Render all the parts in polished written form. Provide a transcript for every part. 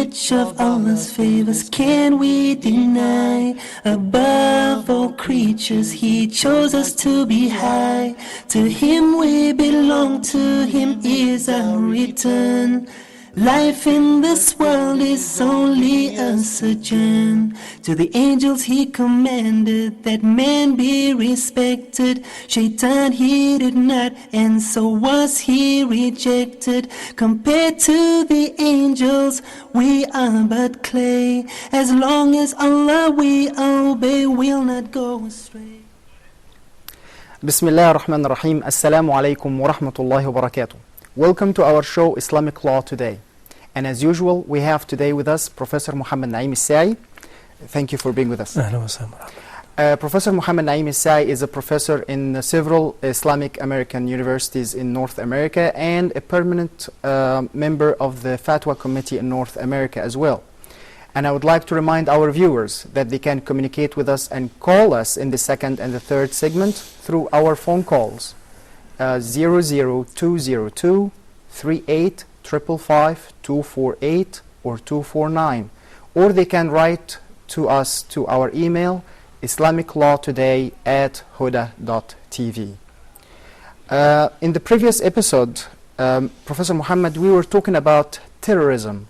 which of Allah's favors can we deny? Above all creatures He chose us to be high. To Him we belong, to Him is our return. Life in this world is only a sojourn. To the angels He commanded that man be respected. Shaitan he did not, and so was he rejected. Compared to the angels, we are but clay. As long as Allah we obey, we'll not go astray. Bismillah ar-Rahman ar-Rahim. Assalamu alaikum wa rahmatullahi wa barakatuh. Welcome to our show Islamic Law Today. And as usual, we have today with us Professor Muhammad Naim Saie. Thank you for being with us. Professor Muhammad Naim Saie is a professor in several Islamic American universities in North America and a permanent member of the Fatwa Committee in North America as well. And I would like to remind our viewers that they can communicate with us and call us in the second and the third segment through our phone calls 00202 38 555 248 or 249, or they can write to us to our email islamiclawtoday@huda.tv. In the previous episode, Professor Muhammad, we were talking about terrorism,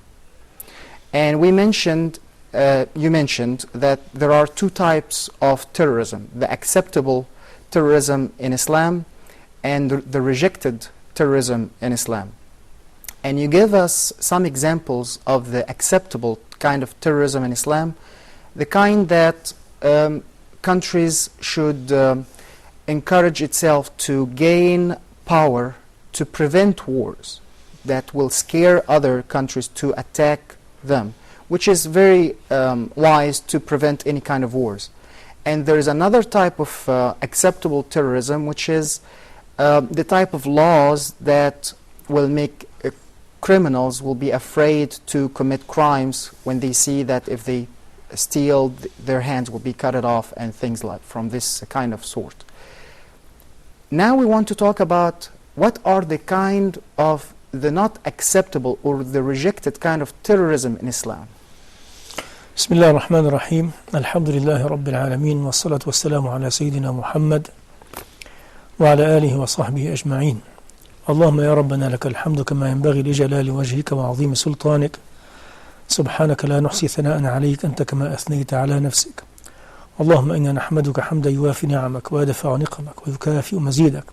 and we mentioned you mentioned that there are two types of terrorism: the acceptable terrorism in Islam and the rejected terrorism in Islam. And you gave us some examples of the acceptable kind of terrorism in Islam, the kind that countries should encourage itself to gain power to prevent wars that will scare other countries to attack them, which is very wise to prevent any kind of wars. And there is another type of acceptable terrorism, which is the type of laws that will make criminals will be afraid to commit crimes when they see that if they steal, their hands will be cut off and things like from this kind of sort. Now we want to talk about what are the kind of the not acceptable or the rejected kind of terrorism in Islam. Bismillah ar-Rahman ar-Rahim. Alhamdulillahi Rabbil Alameen. Wa salatu wa salamu ala Sayyidina Muhammad wa ala alihi wa sahbihi ajma'in. اللهم يا ربنا لك الحمد كما ينبغي لجلال وجهك وعظيم سلطانك سبحانك لا نحصي ثناء عليك أنت كما أثنيت على نفسك اللهم إنا نحمدك حمدا يوافي نعمك ويدفع نقمك ويكافئ مزيدك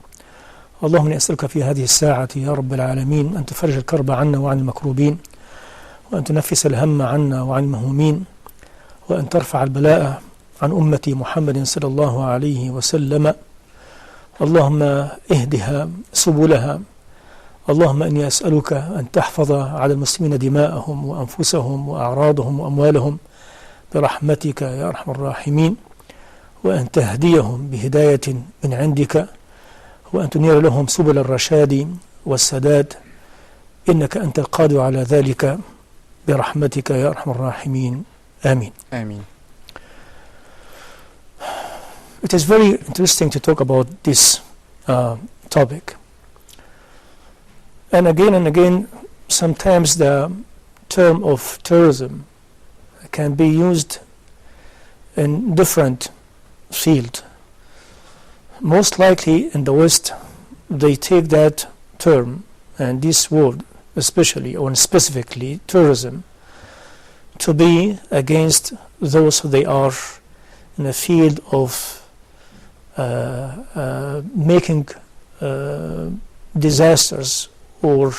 اللهم إني أسألك في هذه الساعة يا رب العالمين أن تفرج الكرب عنا وعن المكروبين وأن تنفس الهم عنا وعن المهمومين وأن ترفع البلاء عن أمتي محمد صلى الله عليه وسلم اللهم اهدها سبلها اللهم إني أسألك أن تحفظ على المسلمين دماءهم وأنفسهم وأعراضهم وأموالهم برحمتك يا أرحم الراحمين وأن تهديهم بهداية من عندك وأن تنير لهم سبل الرشاد والسداد إنك أنت القادر على ذلك برحمتك يا أرحم الراحمين آمين. آمين. It is very interesting to talk about this topic. And again, sometimes the term of terrorism can be used in different fields. Most likely in the West, they take that term and this word especially or specifically terrorism to be against those who they are in the field of making disasters or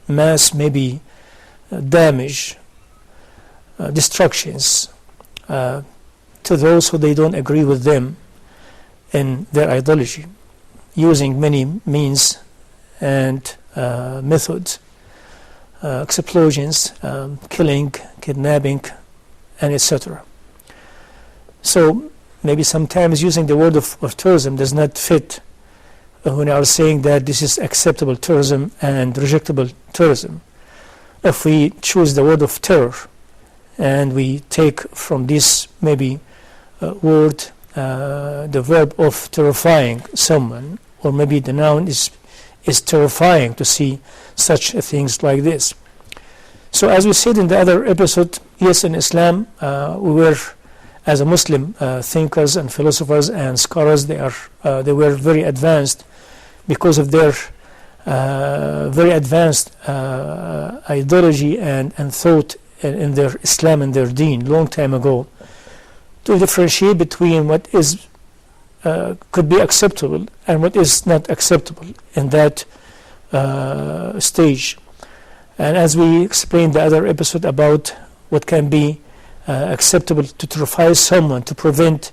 mass maybe damage, destructions to those who they don't agree with them in their ideology, using many means and methods, explosions, killing, kidnapping, and etc. So maybe sometimes using the word of terrorism does not fit when we are saying that this is acceptable terrorism and rejectable terrorism. If we choose the word of terror and we take from this maybe word the verb of terrifying someone, or maybe the noun is terrifying to see such things like this. So as we said in the other episode, yes, in Islam, we were, as a Muslim, thinkers and philosophers and scholars, they were very advanced because of their very advanced ideology and thought in their Islam and their deen long time ago, to differentiate between what is could be acceptable and what is not acceptable in that stage. And as we explained the other episode about what can be acceptable to terrify someone, to prevent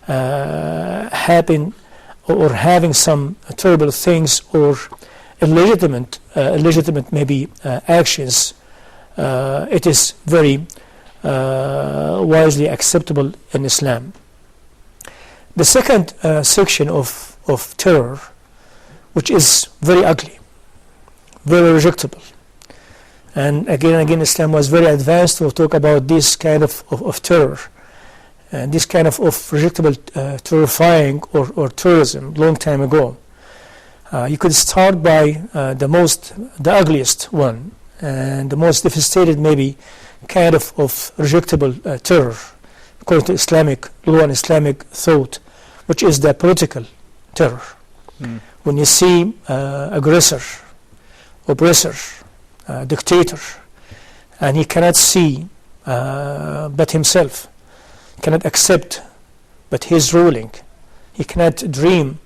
happen or having some terrible things or illegitimate maybe actions, it is very wisely acceptable in Islam. The second section of terror, which is very ugly, very rejectable, and again Islam was very advanced to talk about this kind of terror, and this kind of rejectable terrifying or terrorism long time ago. You could start by the ugliest one and the most devastated maybe kind of rejectable terror according to Islamic law and Islamic thought, which is the political terror. When you see aggressor, oppressor, dictator, and he cannot see but himself, cannot accept but his ruling, he cannot dream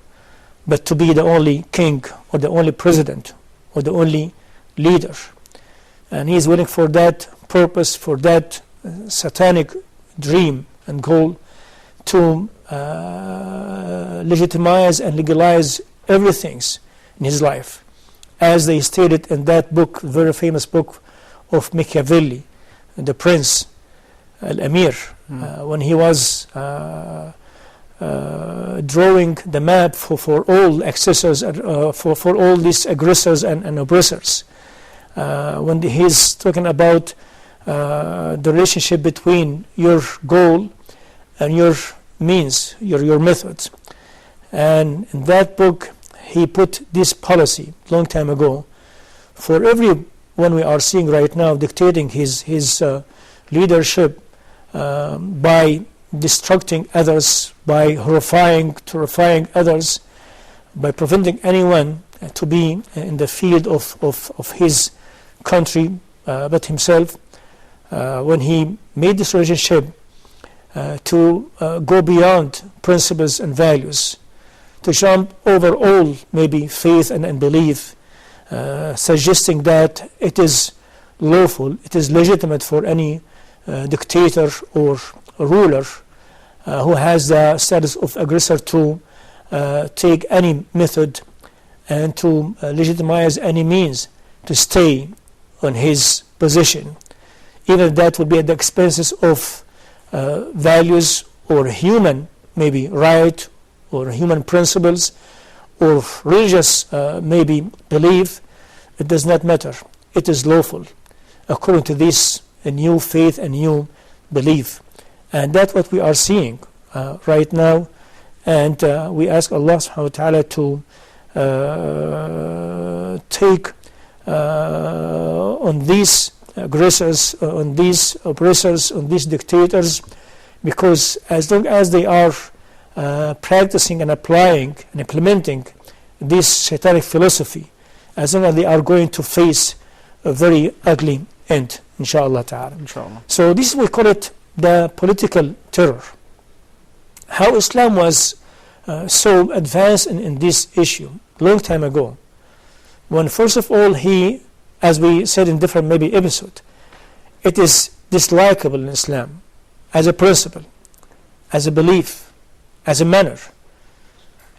but to be the only king or the only president or the only leader, and he is willing for that purpose, for that satanic dream and goal to legitimize and legalize everything in his life, as they stated in that book, very famous book of Machiavelli, the Prince Al-Amir, when he was drawing the map for all accessors, for all these aggressors and oppressors. When he's talking about the relationship between your goal and your means, your methods. And in that book, he put this policy long time ago for everyone we are seeing right now dictating his leadership by destructing others, by terrifying others, by preventing anyone to be in the field of his country but himself. When he made this relationship to go beyond principles and values, to jump over all maybe faith and belief, suggesting that it is lawful, it is legitimate for any dictator or ruler who has the status of aggressor to take any method and to legitimize any means to stay on his position, even if that would be at the expenses of values or human maybe right or human principles or religious maybe belief. It does not matter. It is lawful according to this new faith and new belief. And that's what we are seeing right now. And we ask Allah subhanahu wa ta'ala to take on these aggressors, on these oppressors, on these dictators, because as long as they are practicing and applying and implementing this satanic philosophy, as long as they are going to face a very ugly end, inshallah ta'ala. Inshallah. So this we call it the political terror. How Islam was so advanced in this issue long time ago, when first of all he, as we said in different maybe episode, it is dislikable in Islam as a principle, as a belief, as a manner,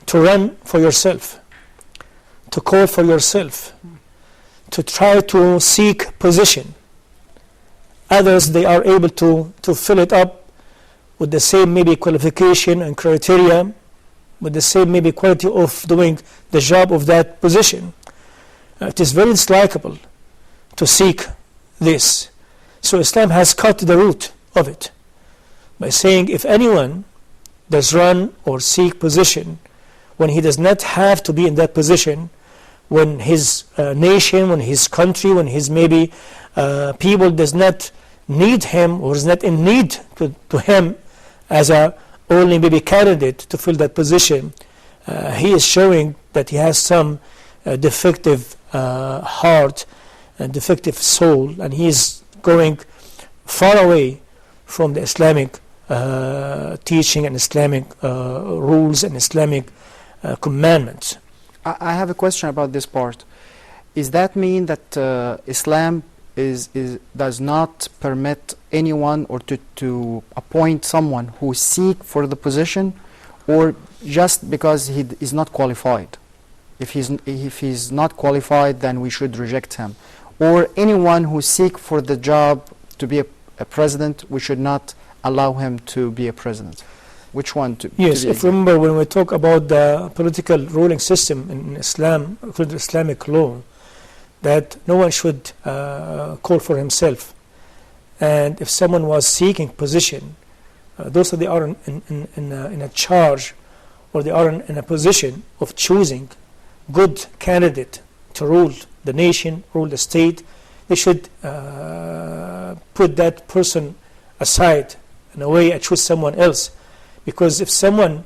to run for yourself, to call for yourself, to try to seek position. Others, they are able to fill it up with the same maybe qualification and criteria, with the same maybe quality of doing the job of that position. It is very dislikable to seek this. So Islam has cut the root of it by saying if anyone does run or seek position when he does not have to be in that position, when his nation, when his country, when his maybe people does not need him or is not in need to him as a only maybe candidate to fill that position, he is showing that he has some defective heart and defective soul, and he is going far away from the Islamic teaching and Islamic rules and Islamic commandments. I have a question about this part. Does that mean that Islam does not permit anyone or to appoint someone who seek for the position, or just because he is not qualified? If he's not qualified, then we should reject him. Or anyone who seek for the job to be a president, we should not allow him to be a president. Which one? Yes, if remember when we talk about the political ruling system in Islam, according to Islamic law, that no one should call for himself. And if someone was seeking position, those that they are in a charge, or they are in a position of choosing good candidate to rule the nation, rule the state, they should put that person aside in a way and choose someone else. Because if someone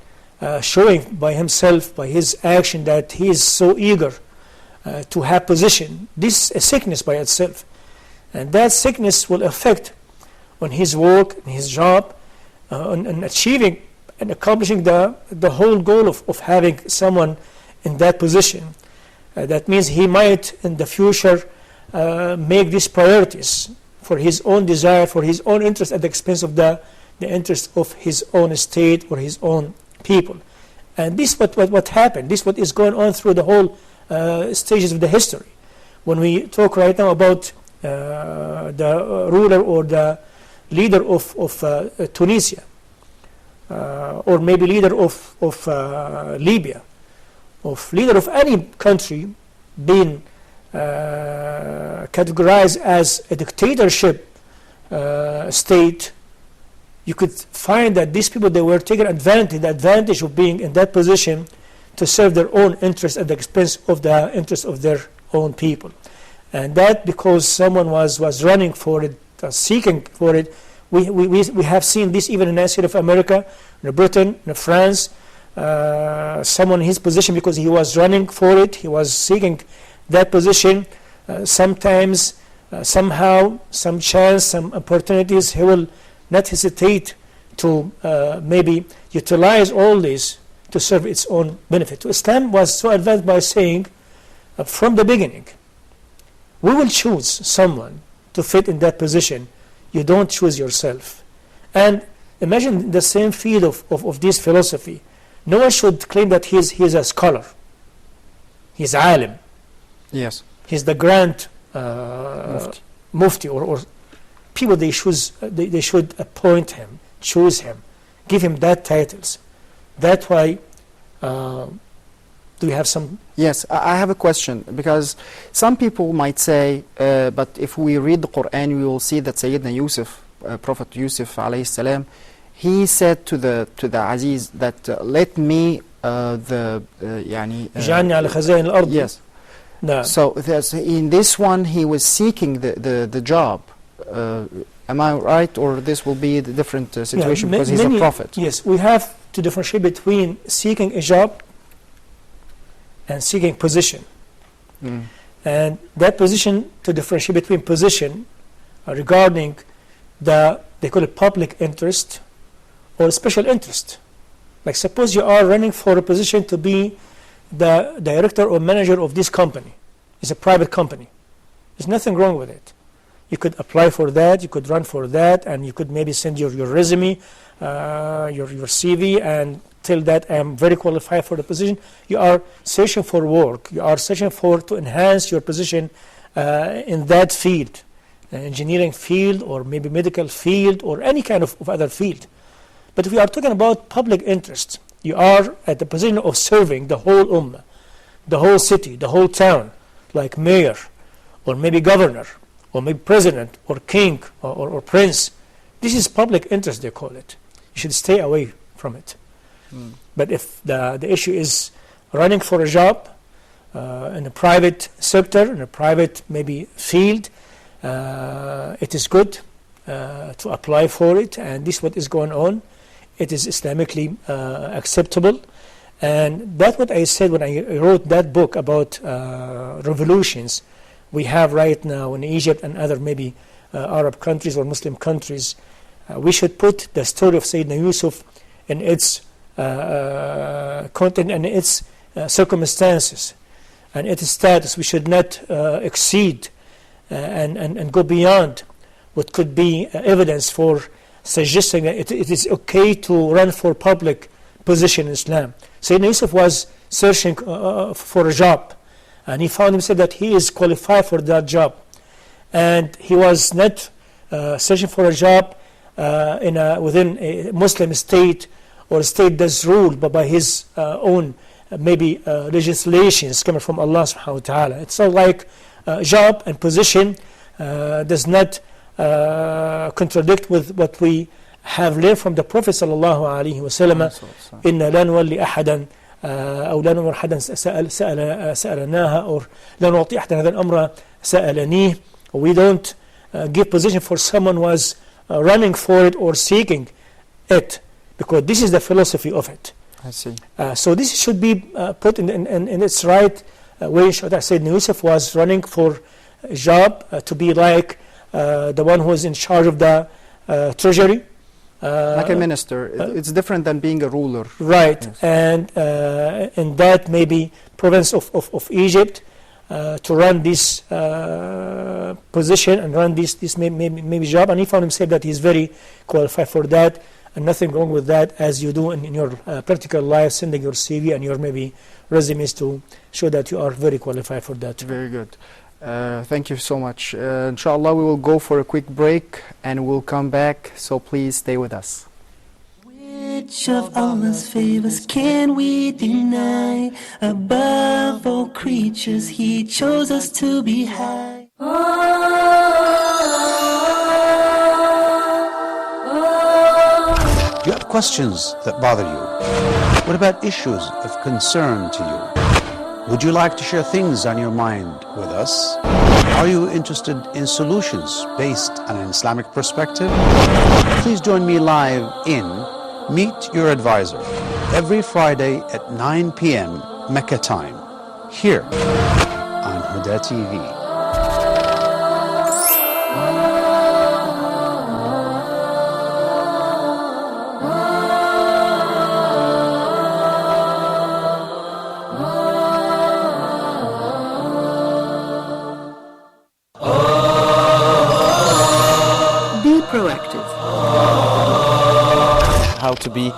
showing by himself, by his action, that he is so eager to have position, this is a sickness by itself. And that sickness will affect on his work, and his job, on achieving and accomplishing the whole goal of having someone in that position. That means he might in the future make these priorities for his own desire, for his own interest at the expense of the interest of his own state or his own people. And this what happened. This what is going on through the whole stages of the history. When we talk right now about the ruler or the leader of Tunisia, or maybe leader of Libya, of leader of any country being categorized as a dictatorship state, you could find that these people, they were taking advantage of being in that position to serve their own interests at the expense of the interests of their own people. And that because someone was running for it, seeking for it. We have seen this even in the state of America, in Britain, in France. Someone in his position, because he was running for it, he was seeking that position. Sometimes, somehow, some chance, some opportunities, he will not hesitate to maybe utilize all this to serve its own benefit. Islam was so advanced by saying, from the beginning, we will choose someone to fit in that position. You don't choose yourself. And imagine the same field of this philosophy. No one should claim that he's a scholar. He's alim. Yes. He's the grand mufti or people they should appoint him, choose him, give him that titles. That's why do we have some... Yes, I have a question, because some people might say, but if we read the Quran, we will see that Sayyidina Yusuf, Prophet Yusuf alayhi salam, he said to the Aziz that let me اجعلني على خزائن الأرض. Yes. No. So in this one he was seeking the job. Am I right, or this will be the different situation because he's a prophet? Yes, we have to differentiate between seeking a job and seeking position. And that position, to differentiate between position regarding they call it public interest or special interest. Like suppose you are running for a position to be the director or manager of this company. It's a private company. There's nothing wrong with it. You could apply for that, you could run for that, and you could maybe send your resume, your CV, and tell that I am very qualified for the position. You are searching for work. You are searching to enhance your position in that field, engineering field, or maybe medical field, or any kind of other field. But if we are talking about public interest, you are at the position of serving the whole ummah, the whole city, the whole town, like mayor, or maybe governor, or maybe president, or king, or prince. This is public interest, they call it. You should stay away from it. But if the issue is running for a job, in a private sector, in a private maybe field, it is good to apply for it, and this is what is going on. It is Islamically acceptable, and that's what I said when I wrote that book about revolutions we have right now in Egypt and other maybe Arab countries or Muslim countries. We should put the story of Sayyidina Yusuf in its content and its circumstances and its status. We should not exceed and go beyond what could be evidence for suggesting that it is okay to run for public position in Islam. Sayyidina Yusuf was searching for a job, and he found himself that he is qualified for that job. And he was not searching for a job within a Muslim state or a state that's ruled by his own maybe legislations coming from Allah subhanahu wa ta'ala. It's not like job and position does not contradict with what we have learned from the Prophet sallallahu alaihi wasallam. Inna la nuwalli ahadan أو لا نمر أحدا سألناها or لا نعطي أحدا هذا الأمر سألنيه. We don't give position for someone who was running for it or seeking it, because this is the philosophy of it. I see. So this should be put in its right way. Should I say Yusuf was running for a job to be like the one who is in charge of the treasury. Like a minister. It's different than being a ruler. Right. Yes. And in that maybe province of Egypt to run this position and run this maybe job. And he found himself that he's very qualified for that. And nothing wrong with that, as you do in your practical life, sending your CV and your maybe resumes to show that you are very qualified for that. Very good. Thank you so much. Inshallah, we will go for a quick break and we'll come back, so please stay with us. Which of Allah's favors can we deny? Above all creatures, He chose us to be high. You have questions that bother you. What about issues of concern to you? Would you like to share things on your mind with us? Are you interested in solutions based on an Islamic perspective? Please join me live in Meet Your Advisor every Friday at 9 p.m. Mecca time, here on Huda TV. How to be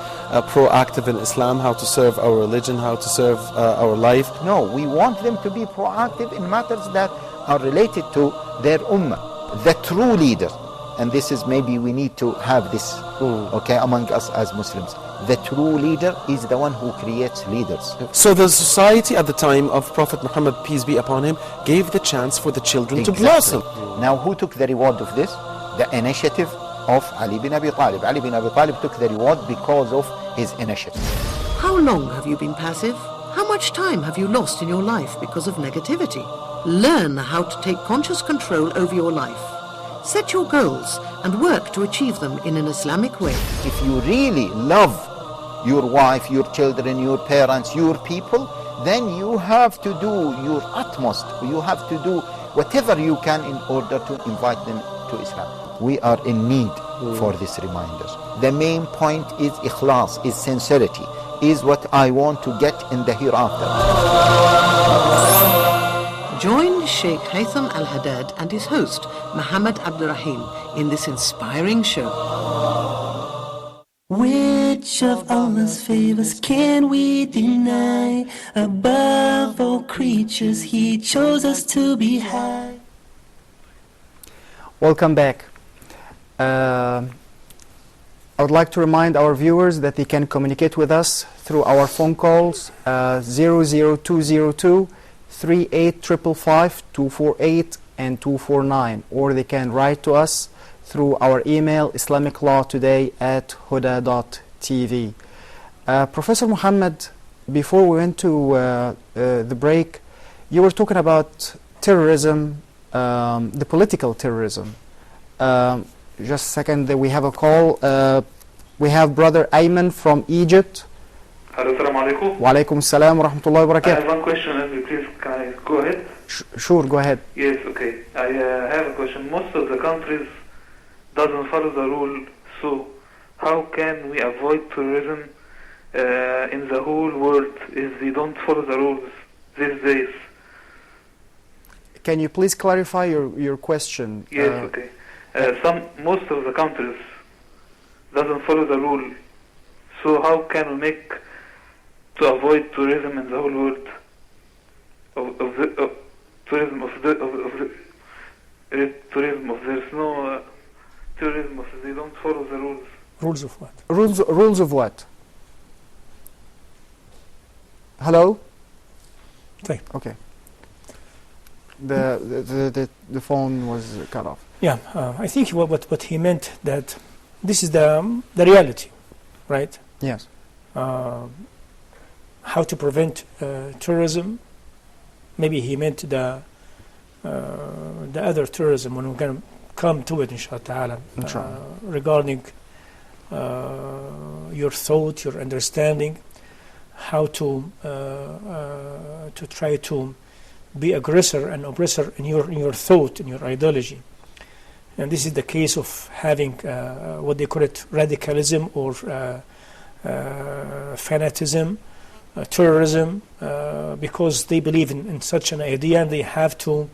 proactive in Islam, how to serve our religion, how to serve our life. No, we want them to be proactive in matters that are related to their ummah, the true leader. And this is maybe we need to have this, okay, among us as Muslims. The true leader is the one who creates leaders. So the society at the time of Prophet Muhammad, peace be upon him, gave the chance for the children to blossom. Now who took the reward of this? The initiative of Ali bin Abi Talib. Ali bin Abi Talib took the reward because of his initiative. How long have you been passive? How much time have you lost in your life because of negativity? Learn how to take conscious control over your life. Set your goals and work to achieve them in an Islamic way. If you really love your wife, your children, your parents, your people, then you have to do your utmost. You have to do whatever you can in order to invite them to Islam. We are in need for this reminder. The main point is ikhlas, is sincerity, is what I want to get in the hereafter. Join Sheikh Haytham Al-Haddad and his host, Muhammad Abdurrahim, in this inspiring show. Which of Allah's favors can we deny? Above all creatures, He chose us to be high. Welcome back. I would like to remind our viewers that they can communicate with us through our phone calls 00202 38555 248 and 249, or they can write to us through our email islamiclawtoday@huda.tv. Professor Muhammad, before we went to the break, you were talking about terrorism, the political terrorism. Just a second, we have a call. We have Brother Ayman from Egypt. Hello, assalamu alaikum. Wa alaikum salam wa rahmatullahi wa I have barakatuh. one question, please, can I go ahead? Sure, go ahead. Yes, okay. I have a question. Most of the countries doesn't follow the rule, so how can we avoid terrorism in the whole world if they don't follow the rules these days? Can you please clarify your question? Yes, okay. Most of the countries doesn't follow the rule, so how can we make to avoid tourism in the whole world? Tourism of there's no tourism if they don't follow the rules. Rules of what? Rules of what? Hello? Okay. Okay. The phone was cut off. Yeah, I think what he meant that this is the reality, right? Yes. How to prevent terrorism. Maybe he meant the other terrorism when we're going to come to it, inshallah ta'ala, regarding your thought, your understanding, how to try to be aggressor and oppressor in your thought, in your ideology. And this is the case of having what they call it radicalism or fanaticism, terrorism, because they believe in such an idea and they have to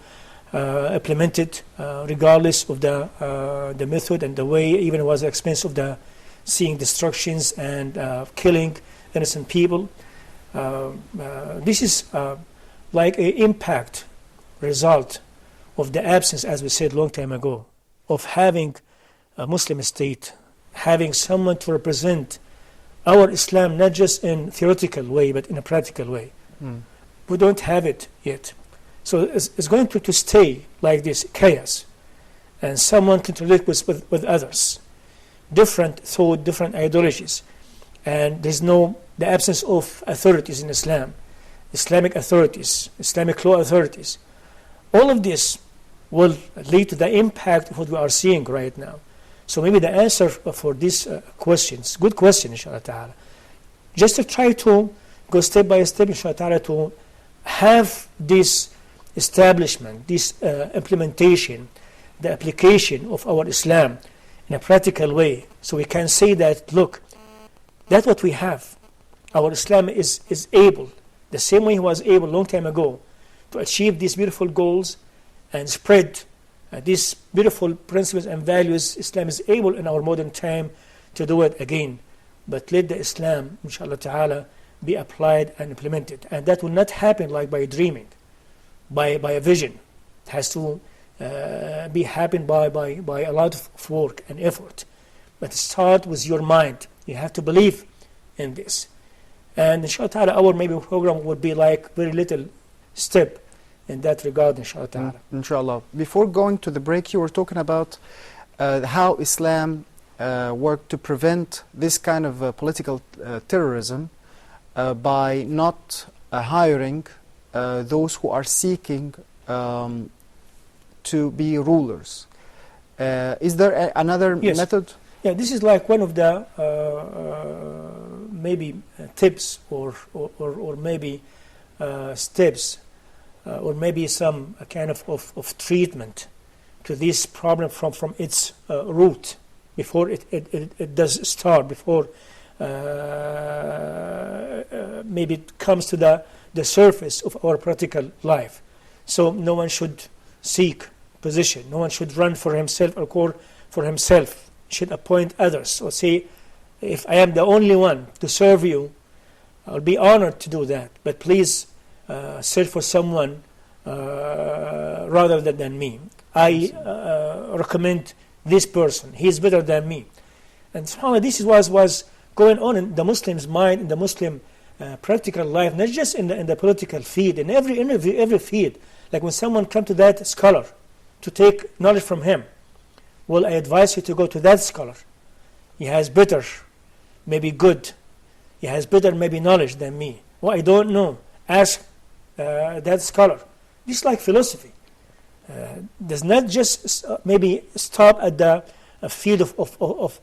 implement it regardless of the method and the way, even was at the expense of the seeing destructions and killing innocent people. This is like an impact result of the absence, as we said a long time ago, of having a Muslim state, having someone to represent our Islam, not just in theoretical way, but in a practical way. We don't have it yet. So it's going to stay like this, chaos. And someone contradict with others. Different thought, different ideologies. And there's the absence of authorities in Islam. Islamic authorities, Islamic law authorities. All of this will lead to the impact of what we are seeing right now. So maybe the answer for these questions, good question, inshallah ta'ala, just to try to go step by step, inshallah ta'ala, to have this establishment, this implementation, the application of our Islam in a practical way. So we can say that, look, that's what we have. Our Islam is able, the same way he was able a long time ago, to achieve these beautiful goals and spread these beautiful principles and values. Islam is able in our modern time to do it again. But let the Islam, inshallah ta'ala, be applied and implemented. And that will not happen like by dreaming, by a vision. It has to be happen by a lot of work and effort. But start with your mind. You have to believe in this. And inshallah ta'ala, our maybe program would be like very little step in that regard, inshallah ta'ala. Inshallah. Before going to the break, you were talking about how Islam worked to prevent this kind of political terrorism by not hiring those who are seeking to be rulers. Is there another method? Yeah, this is like one of the maybe tips or maybe steps or maybe some kind of treatment to this problem from its root before it does start, before maybe it comes to the surface of our practical life. So no one should seek position, no one should run for himself or call for himself, should appoint others or say, if I am the only one to serve you, I'll be honored to do that, but please search for someone rather than me. I recommend this person, he is better than me. And subhanAllah, this was going on in the Muslim's mind, in the Muslim practical life, not just in the political field, in every field. Like when someone comes to that scholar to take knowledge from him, well, I advise you to go to that scholar. He has better, maybe good. He has better, maybe knowledge than me. Well, I don't know. Ask that scholar. This is like philosophy. Does not just maybe stop at the field of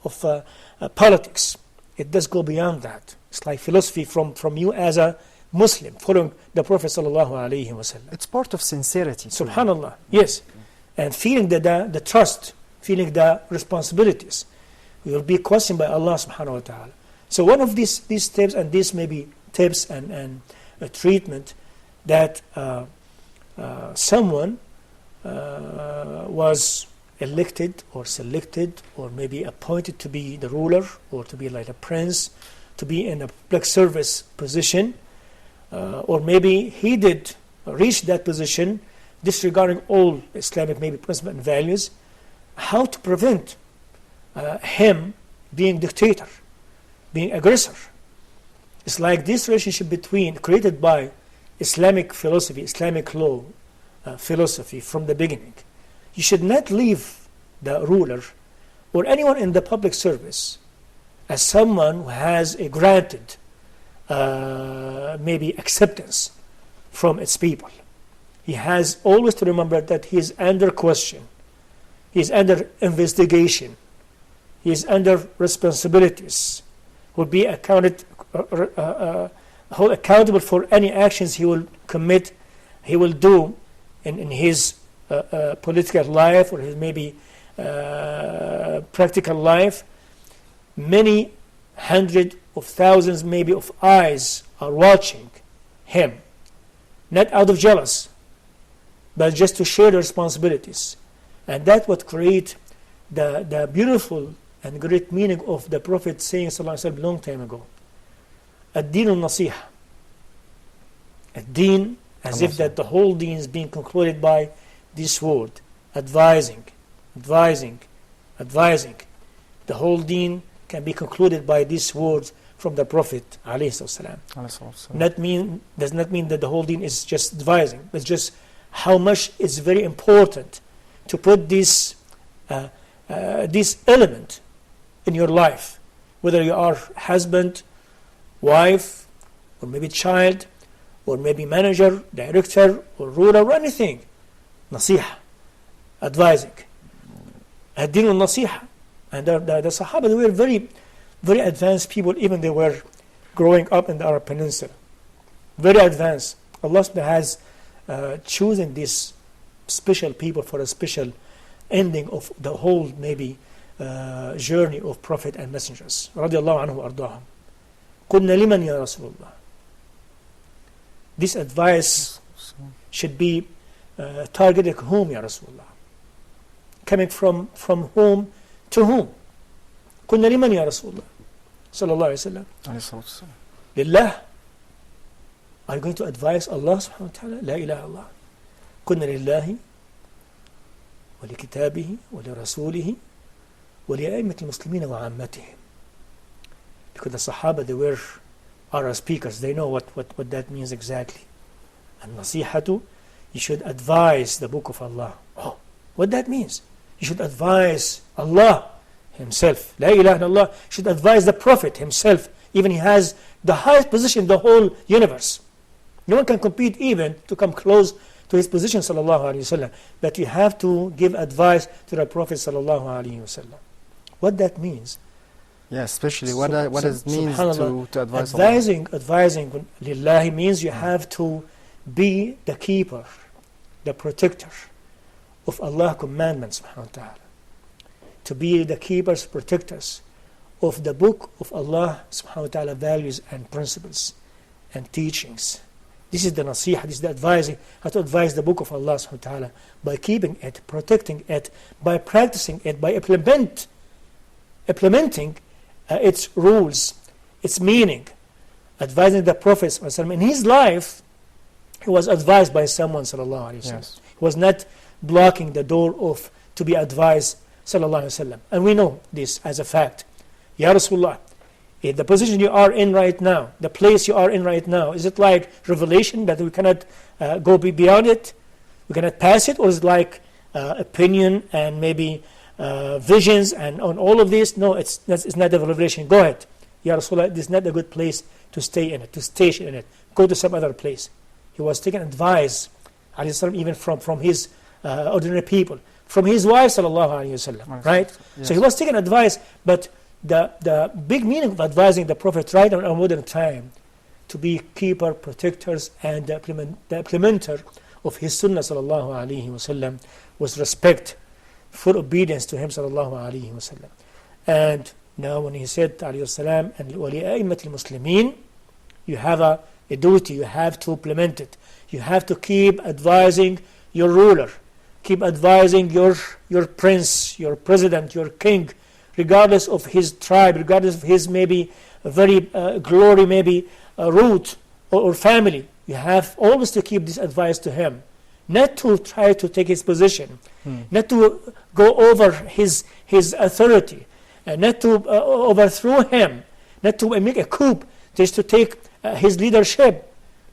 politics. It does go beyond that. It's like philosophy from you as a Muslim, following the Prophet sallallahu alaihi wasallam. It's part of sincerity. Subhanallah, yes. And feeling the trust, feeling the responsibilities. We will be questioned by Allah subhanahu wa ta'ala. So one of these tips, and these maybe tips and treatment that someone was elected or selected or maybe appointed to be the ruler or to be like a prince, to be in a public service position, or maybe he did reach that position disregarding all Islamic maybe principles and values, how to prevent him being dictator, being aggressor. It's like this relationship created by Islamic philosophy, Islamic law, philosophy from the beginning. You should not leave the ruler or anyone in the public service as someone who has a granted maybe acceptance from its people. He has always to remember that he is under question, he is under investigation, he is under responsibilities, will be accountable for any actions he will commit, he will do in his political life or his maybe practical life. Many hundreds of thousands maybe of eyes are watching him, not out of jealousy, but just to share the responsibilities. And that would create the beautiful and great meaning of the Prophet saying sallallahu alaihi wasallam long time ago, ad-din al-nasiha, ad-din, as if that the whole deen is being concluded by this word, advising, advising, advising. The whole deen can be concluded by these words from the Prophet ﷺ. Does not mean that the whole deen is just advising, but just how much it's very important to put this element in your life, whether you are husband, wife, or maybe child, or maybe manager, director, or ruler, or anything. Nasiha, advising. Ad-din al-nasiha. And the Sahaba, they were very, very advanced people, even they were growing up in the Arab Peninsula. Very advanced. Allah has chosen these special people for a special ending of the whole maybe journey of Prophet and messengers. Radiallahu anhu ardahum. قُلْنَا لِمَنْ يَا رَسُولُ اللَّهِ. This advice should be targeted whom, Ya Rasulullah? Coming from whom to whom? قُلْنَا لِمَنْ يَا رَسُولُ اللَّهِ sallallahu alayhi wa sallam. Lillah. Are you going to advise Allah subhanahu wa ta'ala? La ilaha illallah. قُلْنَا لِلَّهِ وَلِكِتَابِهِ وَلِرَسُولِهِ وَلِأَئِمَّةِ الْمُسْلِمِينَ وَعَامَّتِهِمْ. Because the Sahaba, they were Arab speakers, they know what that means exactly. And nasihatu, you should advise the book of Allah. Oh, what that means? You should advise Allah himself. La ilaha illallah. You should advise the Prophet himself. Even he has the highest position in the whole universe. No one can compete even to come close to his position, sallallahu alaihi wasallam. But you have to give advice to the Prophet, sallallahu alaihi wasallam. What that means? Yeah, especially what it means to advise Allah. Advising lillahi means you have to be the keeper, the protector of Allah's commandments, subhanahu wa ta'ala. To be the keepers, protectors of the book of Allah, subhanahu wa ta'ala, values and principles and teachings. This is the nasiha, this is the advising, how to advise the book of Allah, subhanahu wa ta'ala, by keeping it, protecting it, by practicing it, by implementing its rules, its meaning. Advising the Prophet sallallahu alaihi wasallam. In his life, he was advised by someone, sallallahu alaihi wasallam. Yes. He was not blocking the door of to be advised, sallallahu alaihi wasallam. And we know this as a fact. Ya Rasulullah, in the position you are in right now, the place you are in right now, is it like revelation that we cannot go beyond it? We cannot pass it? Or is it like opinion and maybe visions and on all of this? No, it's not a revelation. Go ahead. Ya Rasulullah, this is not a good place to stay in it, to station in it. Go to some other place. He was taking advice alayhi salam, even from his ordinary people, from his wife sallallahu alayhi wasallam, right? Yes. So he was taking advice, but the big meaning of advising the Prophet right in our modern time to be keeper, protectors, and the implementer of his sunnah sallallahu alayhi wasallam was respect, full obedience to him sallallahu alayhi wasallam. And now when he said alayhi salam, and وَلِأَئِمَّةِ الْمُسْلِمِينَ, you have a duty, you have to implement it. You have to keep advising your ruler, keep advising your prince, your president, your king, regardless of his tribe, regardless of his maybe very glory, maybe root or family. You have always to keep this advice to him, not to try to take his position, not to go over his authority, not to overthrow him, not to make a coup just to take his leadership.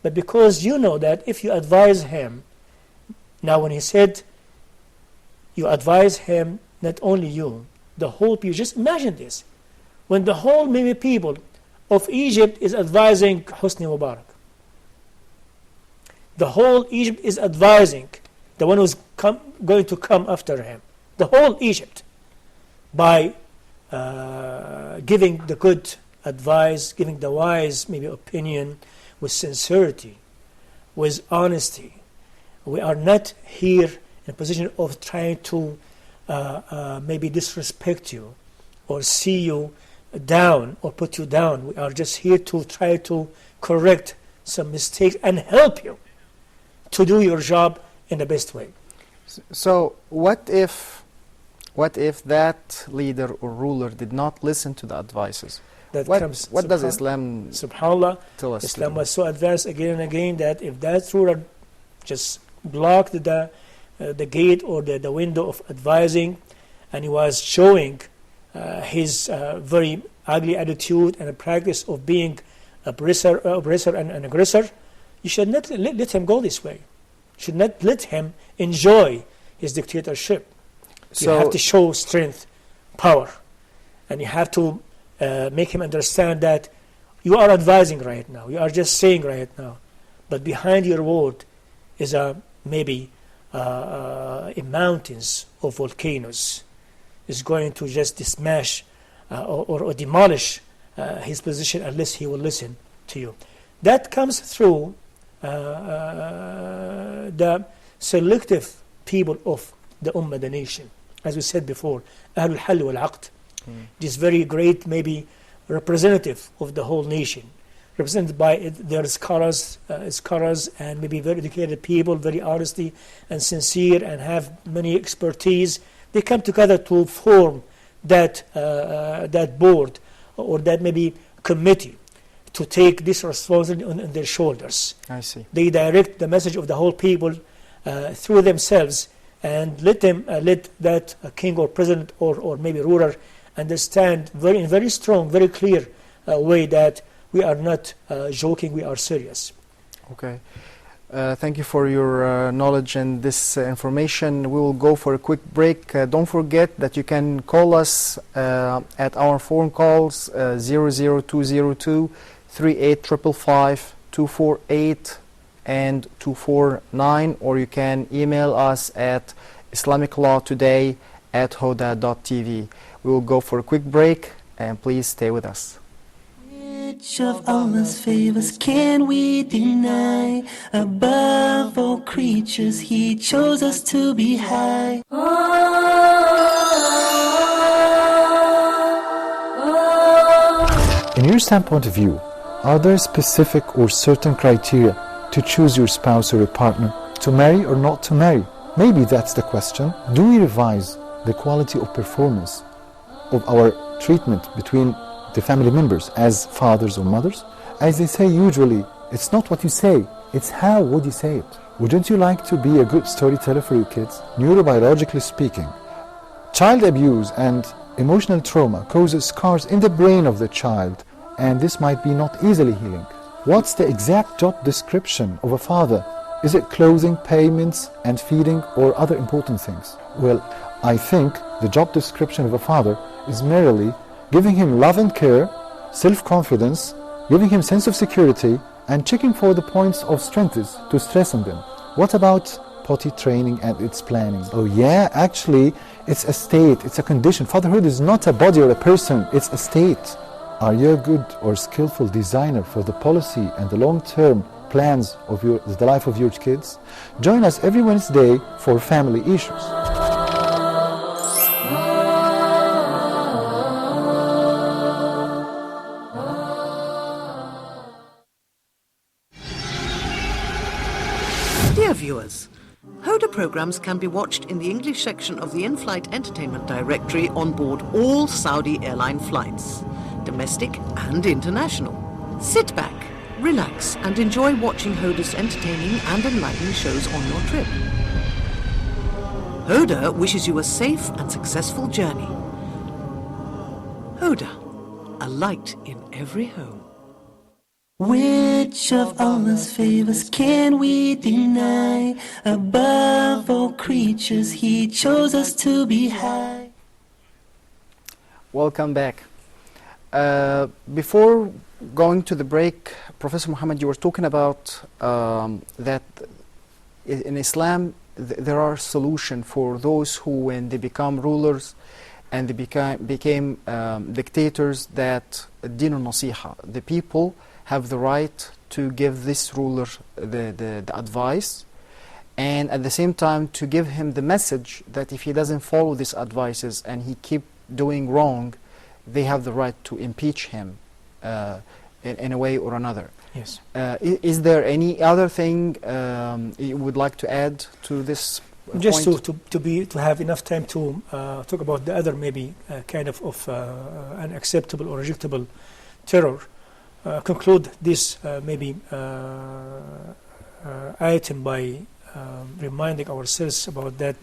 But because you know that if you advise him, now when he said you advise him, not only you, the whole people, just imagine this, when the whole maybe people of Egypt is advising Hosni Mubarak, the whole Egypt is advising the one who's going to come after him, the whole Egypt, by giving the good advice, giving the wise maybe opinion, with sincerity, with honesty. We are not here in a position of trying to maybe disrespect you or see you down or put you down. We are just here to try to correct some mistakes and help you to do your job in the best way. So what if that leader or ruler did not listen to the advices? What does Islam subhanallah, tell us? Islam was so advanced again and again that if that ruler just blocked the gate or the window of advising, and he was showing his very ugly attitude and a practice of being oppressor and aggressor, you should not let him go this way. You should not let him enjoy his dictatorship. You have to show strength, power, and you have to make him understand that you are advising right now, you are just saying right now, but behind your word is maybe mountains of volcanoes is going to just smash or demolish his position unless he will listen to you. That comes through the selective people of the Ummah, the nation. As we said before, Ahlul Hal wal Aqd. This very great, maybe representative of the whole nation, represented by their scholars and maybe very educated people, very honesty and sincere, and have many expertise. They come together to form that board or that maybe committee to take this responsibility on their shoulders. I see. They direct the message of the whole people through themselves, and let that king or president or maybe ruler understand in very strong, very clear way that we are not joking, we are serious. Okay. Thank you for your knowledge and this information. We will go for a quick break. Don't forget that you can call us at our phone calls 00202 38555 248 and 249, or you can email us at islamiclawtoday@hoda.tv. We will go for a quick break, and please stay with us. Which of Allah's favors can we deny? Above all creatures, He chose us to be high. In your standpoint of view, are there specific or certain criteria to choose your spouse or a partner, to marry or not to marry? Maybe that's the question. Do we revise the quality of performance of our treatment between the family members as fathers or mothers? As they say usually, it's not what you say, it's how would you say it. Wouldn't you like to be a good storyteller for your kids? Neurobiologically speaking, child abuse and emotional trauma causes scars in the brain of the child, and this might be not easily healing. What's the exact job description of a father? Is it clothing, payments and feeding, or other important things? Well, I think the job description of a father is merely giving him love and care, self-confidence, giving him sense of security, and checking for the points of strength to stress on them. What about potty training and its planning? Oh yeah, actually, it's a state, it's a condition. Fatherhood is not a body or a person, it's a state. Are you a good or skillful designer for the policy and the long-term plans of the life of your kids? Join us every Wednesday for Family Issues. Dear viewers, Hoda programs can be watched in the English section of the in-flight entertainment directory on board all Saudi airline flights, domestic and international. Sit back, relax and enjoy watching Hoda's entertaining and enlightening shows on your trip. Hoda wishes you a safe and successful journey. Hoda, a light in every home. Which of Allah's favors can we deny? Above all creatures, He chose us to be high. Welcome back. Before going to the break, Professor Muhammad, you were talking about that in Islam there are solutions for those who, when they become rulers and they became dictators, that din al-nasiha, the people have the right to give this ruler the advice, and at the same time to give him the message that if he doesn't follow these advices and he keep doing wrong, they have the right to impeach him in a way or another. Yes. Is there any other thing you would like to add to this Just point? to have enough time to talk about the other maybe kind of unacceptable or rejectable terror. Conclude this maybe item by reminding ourselves about that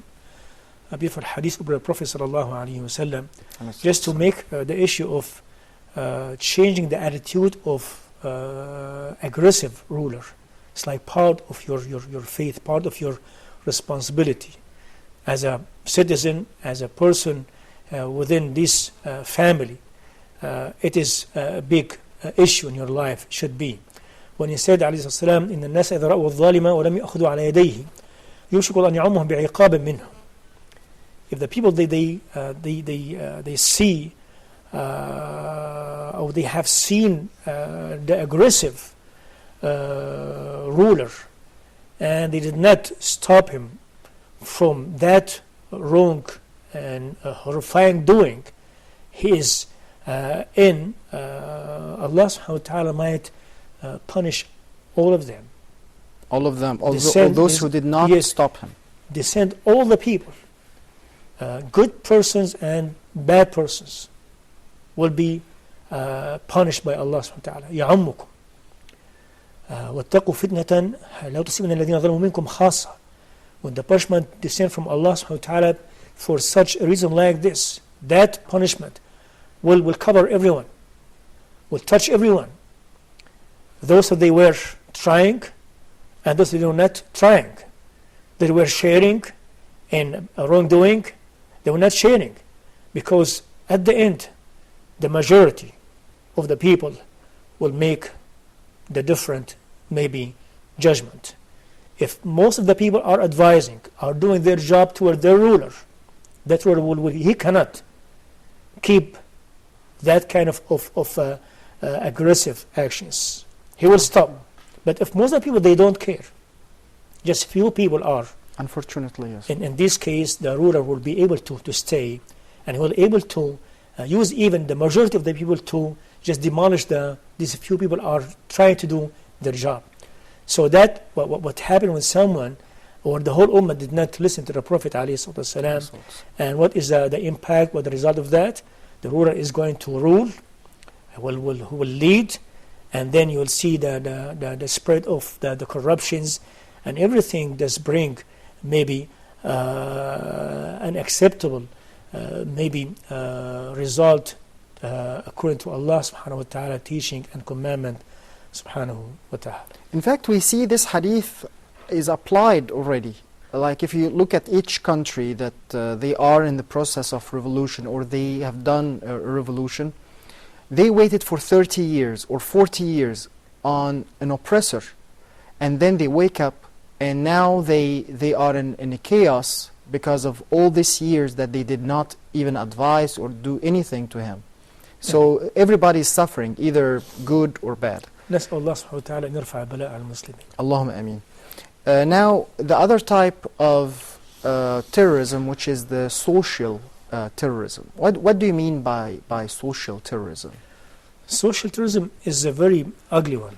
beautiful hadith of the Prophet sallallahu alaihi wasallam, just to make the issue of changing the attitude of aggressive ruler. It's like part of your faith, part of your responsibility as a citizen, as a person within this family. It is a big issue in your life, should be. When he said عليه الصلاة والسلام إن الناس إذا رأوا الظالم ولم يأخذوا على يديه يوشك أن يعمهم بعقاب منه. If the people they see or they have seen the aggressive ruler and they did not stop him from that wrong and horrifying doing, he is in Allah subhanahu wa ta'ala might punish all of them. All of them, all those who did not stop him. They send all the people, good persons and bad persons, will be punished by Allah subhanahu wa ta'ala. يَعُمُّكُمْ وَاتَّقُوا فِتْنَةً لَا تُصِيبَنَّ الَّذِينَ ظَلَمُوا مِنكُمْ خَاصَّةً. When the punishment descends from Allah subhanahu wa ta'ala for such a reason like this, that punishment will cover everyone, will touch everyone. Those that they were trying and those that they were not trying. They were sharing in wrongdoing, they were not sharing. Because at the end, the majority of the people will make the different, maybe, judgment. If most of the people are advising, are doing their job toward their ruler, that ruler he cannot keep that kind of aggressive actions. He will stop. But if most of the people, they don't care, just few people are. Unfortunately, yes. In this case, the ruler will be able to stay, and he will be able to use even the majority of the people to just demolish these few people are trying to do their job. So that what happened when someone or the whole ummah did not listen to the Prophet ﷺ, and what is the impact, what the result of that? The ruler is going to rule, who will lead, and then you will see the spread of the corruptions and everything that's bring maybe unacceptable maybe result according to Allah subhanahu wa ta'ala teaching and commandment subhanahu wa ta'ala. In fact, we see this hadith is applied already. Like if you look at each country that they are in the process of revolution or they have done a revolution, they waited for 30 years or 40 years on an oppressor, and then they wake up and now they are in a chaos because of all these years that they did not even advise or do anything to him. So everybody is suffering, either good or bad. نسأل الله سبحانه وتعالى أن يرفع بلاء على المسلمين. Allahumma ameen. Now, the other type of terrorism, which is the social terrorism. What do you mean by social terrorism? Social terrorism is a very ugly one.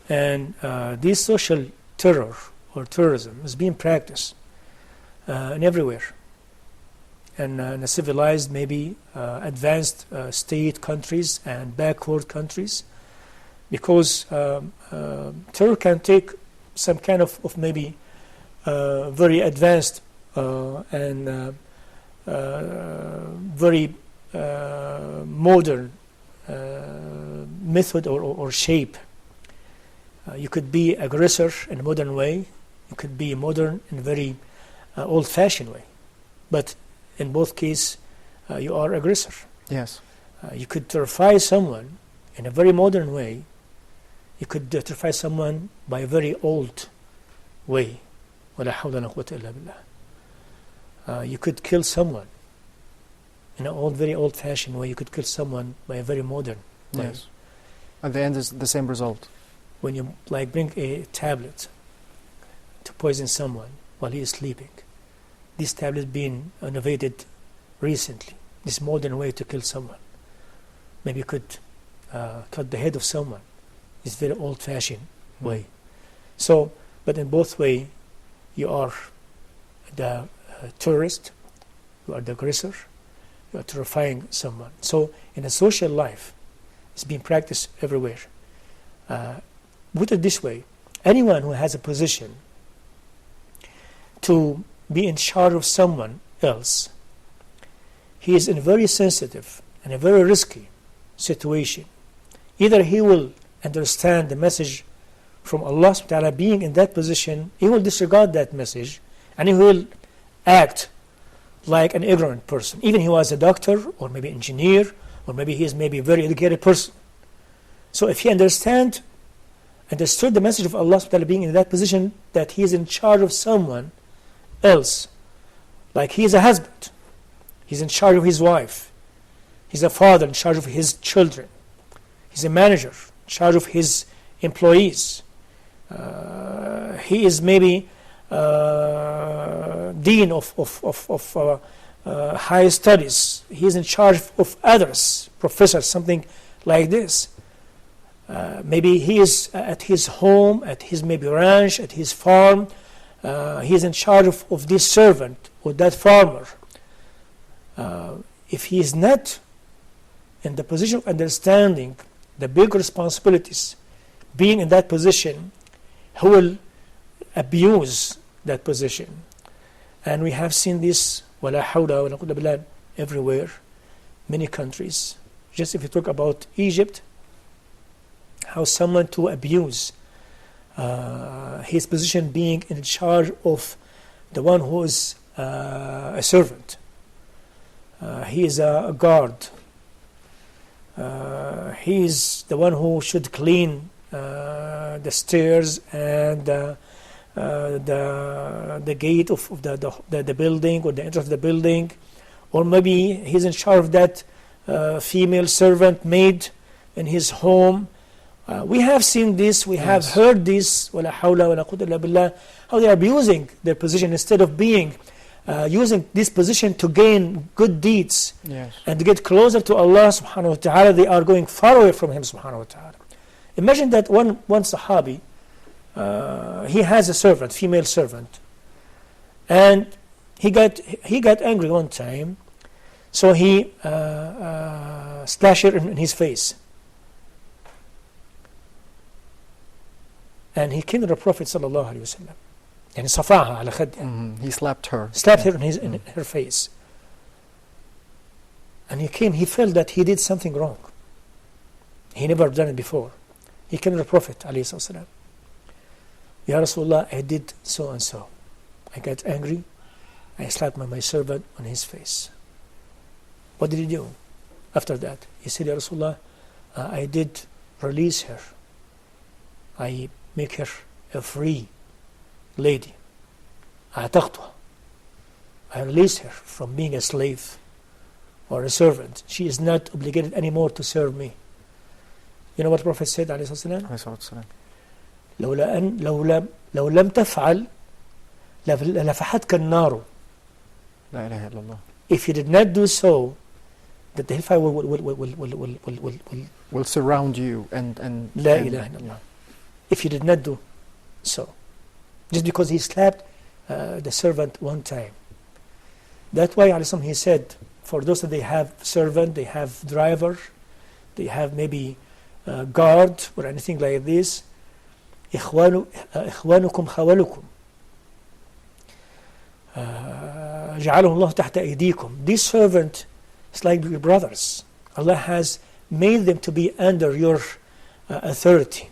And this social terror or terrorism is being practiced in everywhere. And in a civilized, maybe advanced state countries and backward countries. Because terror can take some kind of maybe very advanced and very modern method or shape. You could be aggressor in a modern way. You could be modern in a very old-fashioned way. But in both cases, you are aggressor. Yes. You could terrify someone in a very modern way. You could terrify someone by a very old way. وَلَا حَوْلَ وَلَا قُوَّةَ إِلَّا بِاللَّهِ. You could kill someone in an very old-fashioned way. You could kill someone by a very modern way. Yes. At the end is the same result. When you bring a tablet to poison someone while he is sleeping, this tablet being innovated recently, this modern way to kill someone. Maybe you could cut the head of someone. It's very old-fashioned way. So, but in both ways, you are the terrorist, you are the aggressor, you are terrifying someone. So, in a social life, it's being practiced everywhere. Put it this way, anyone who has a position to be in charge of someone else, he is in a very sensitive and a very risky situation. Either he will understand the message from Allah subhanahu wa ta'ala, being in that position, he will disregard that message and he will act like an ignorant person. Even he was a doctor or maybe engineer or maybe he is maybe a very educated person. So if he understood the message of Allah subhanahu wa ta'ala, being in that position that he is in charge of someone else, like he is a husband, he's in charge of his wife, he's a father in charge of his children, he's a manager in charge of his employees, he is maybe dean of higher studies, he is in charge of others, professors, something like this. Maybe he is at his home, at his maybe ranch, at his farm. He is in charge of this servant or that farmer. If he is not in the position of understanding the big responsibilities, being in that position, he will abuse that position. And we have seen this وَلَا حَوْلَ وَلَا قُوَّةَ إِلَّا بِاللَّهِ everywhere, many countries. Just if you talk about Egypt, how someone to abuse his position being in charge of the one who is a servant. He is a guard. He is the one who should clean the stairs and the gate of the building or the entrance of the building. Or maybe he's in charge of that female servant maid in his home. We have seen this, we have heard this, وَلَا حَوْلَ وَلَا قُوَّةَ إِلَّا بِاللَّهِ, how they are abusing their position instead of being using this position to gain good deeds and to get closer to Allah subhanahu wa ta'ala. They are going far away from Him subhanahu wa ta'ala. Imagine that one Sahabi, he has a servant, female servant, and he got angry one time, so he slashed her in his face. And he killed the Prophet sallallahu alaihi wasallam. And صفعها على خدها. He slapped her. Slapped her in her face. And he felt that he did something wrong. He never done it before. He killed the Prophet alayhi wasallam. Ya Rasulullah, I did so and so. I got angry. I slapped my servant on his face. What did he do after that? He said, Ya Rasulullah, I did release her. I make her free. lady. أعتقتها. I release her from being a slave or a servant. She is not obligated anymore to serve me. You know what the Prophet said عليه الصلاة والسلام? لو لم تفعل لفحتك النار. لا إله إلا الله. If you did not do so, that the hellfire will surround you and لا إله إلا الله. If you did not do so, just because he slapped the servant one time. That's why he said, for those that they have servant, they have driver, they have maybe guard or anything like this, إخوانكم خوالكم جعلهم الله تحت أيديكم. This servant is like your brothers. Allah has made them to be under your authority.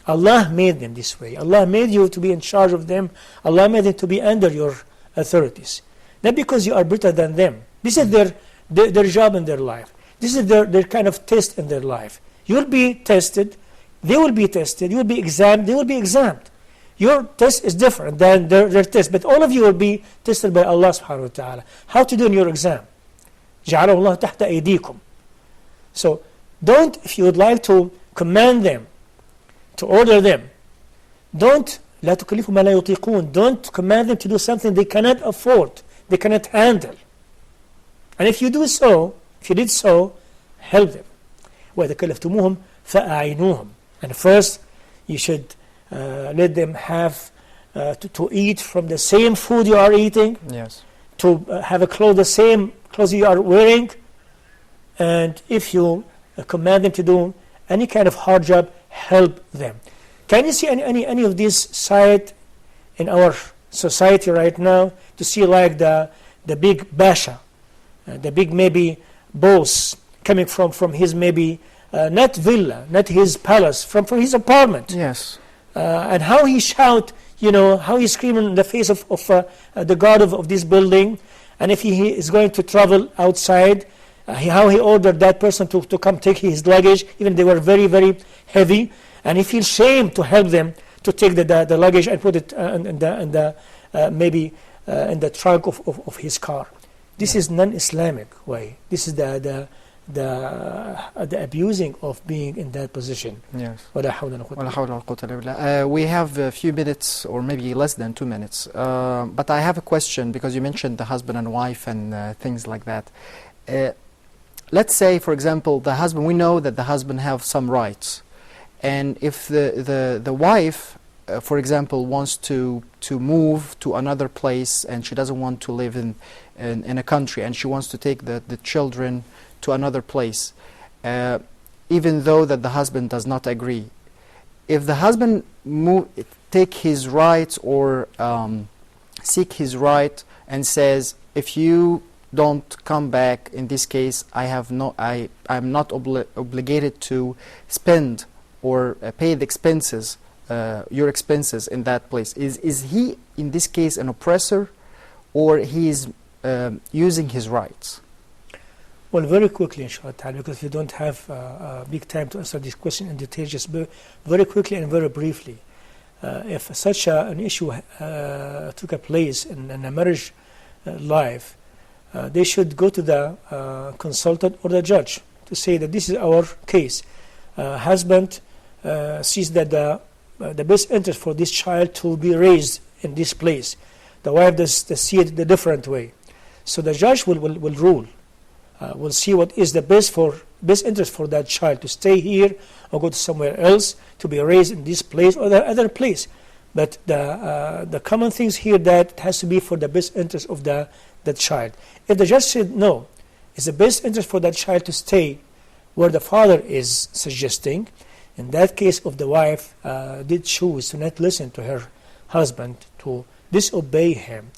Allah made them this way. Allah made you to be in charge of them. Allah made them to be under your authorities. Not because you are better than them. This is their job in their life. This is their kind of test in their life. You will be tested. They will be tested. You will be examined. They will be examined. Your test is different than their test. But all of you will be tested by Allah subhanahu wa ta'ala. How to do in your exam. جعله الله تحت أيديكم. So don't, if you would like to command them, to order them, don't لا تكلفوا ما لا يطيقون. Don't command them to do something they cannot afford, they cannot handle. And if you do so, if you did so, help them. وإذا كلفتموهم فأعينوهم. And first, you should let them have to eat from the same food you are eating. Yes. To have the same clothes you are wearing. And if you command them to do any kind of hard job, help them. Can you see any of these sight in our society right now? To see like the big basha, the big maybe boss coming from his maybe not villa, not his palace, from his apartment. Yes. And how he shout, how he scream in the face of the guard of this building. And if he is going to travel outside, how he ordered that person to come take his luggage, even they were very, very heavy. And he feels shame to help them to take the luggage and put it in the trunk of his car. This is non-Islamic way. This is the abusing of being in that position. Yes. ولا حول ولا قوة إلا بالله. We have a few minutes, or maybe less than 2 minutes. But I have a question, because you mentioned the husband and wife and things like that. Let's say, for example, the husband. We know that the husband have some rights, and if the wife, for example, wants to move to another place, and she doesn't want to live in a country, and she wants to take the children to another place, even though that the husband does not agree. If the husband take his rights or seek his right and says, if you don't come back, in this case, I'm not obligated to spend or pay the expenses, your expenses in that place. Is he in this case an oppressor, or he is using his rights? Well, very quickly, inshallah, because we don't have big time to answer this question in detail, just very quickly and very briefly. If such an issue took a place in a marriage life, they should go to the consultant or the judge to say that this is our case. Husband sees that the best interest for this child to be raised in this place. The wife does see it the different way. So the judge will rule. Will see what is the best interest for that child, to stay here or go to somewhere else, to be raised in this place or the other place. But the common things here, that it has to be for the best interest of the child. If the judge said no, it's the best interest for that child to stay where the father is suggesting, in that case, if the wife did choose to not listen to her husband, to disobey him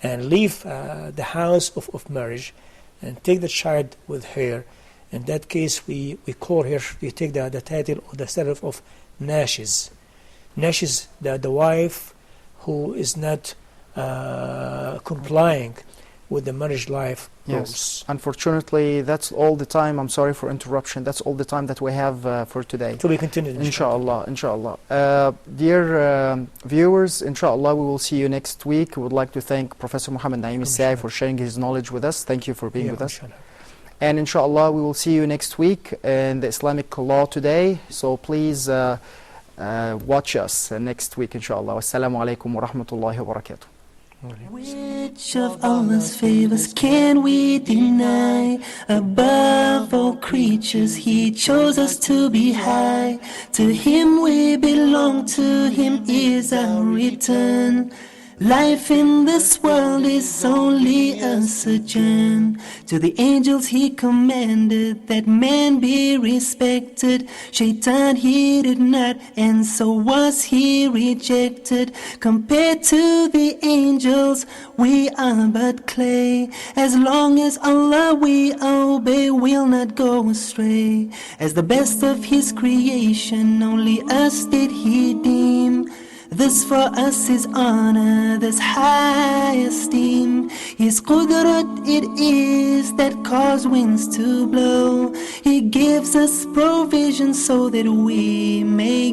and leave the house of marriage and take the child with her, in that case we call her, we take the title or the status of Nashiz. Nashiz, the wife who is not complying with the marriage life rules. Yes. Unfortunately, that's all the time. I'm sorry for interruption. That's all the time that we have for today. To be continued, Inshallah, inshallah. Dear viewers, inshallah, we will see you next week. We would like to thank Professor Muhammad Naim Saie for sharing his knowledge with us. Thank you for being with us. And inshallah, we will see you next week in the Islamic law today. So please watch us next week, inshallah. Wassalamu alaikum wa rahmatullahi wa barakatuh. Which of Allah's favors can we deny? Above all creatures, He chose us to be high. To Him we belong, to Him is our return. Life in this world is only a sojourn. To the angels He commanded that man be respected. Shaitan he did not, and so was he rejected. Compared to the angels, we are but clay. As long as Allah we obey, we'll not go astray. As the best of His creation, only us did He deem. This for us is honor, this high esteem. His qudrat it is that cause winds to blow. He gives us provision so that we may